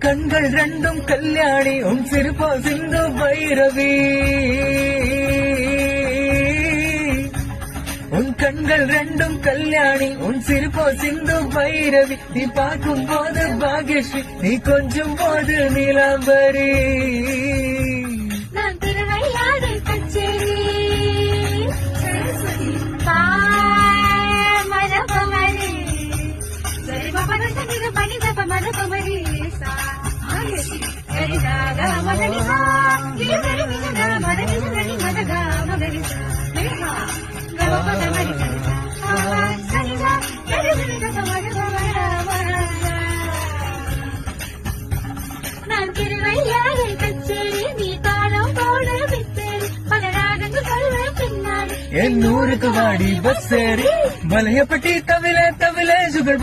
கண்கள் ரெண்டும் கல்யாணி உன் சிரிப்போ சிந்து பைரவி உன் கண்கள் ரெண்டும் கல்யாணி உன் சிரிப்போ சிந்து பைரவி நீ பார்க்கும் போது பாகியஸ்ரீ நீ கொஞ்சம் போது நீலாம்பரி நான் திருவையாறு கச்சேரி மரபமரி சரி பாபா சரி பணி தப்ப மரபமரி நான் திருவையாறு கச்சேரி நீ தாளம் போட வித்தேரி பல ராகங்கள் சொல்வ பின்னாடி என் ஊருக்கு வாடி பஸ் ஏறி மலையப்பட்டி தவில தவில சுகர்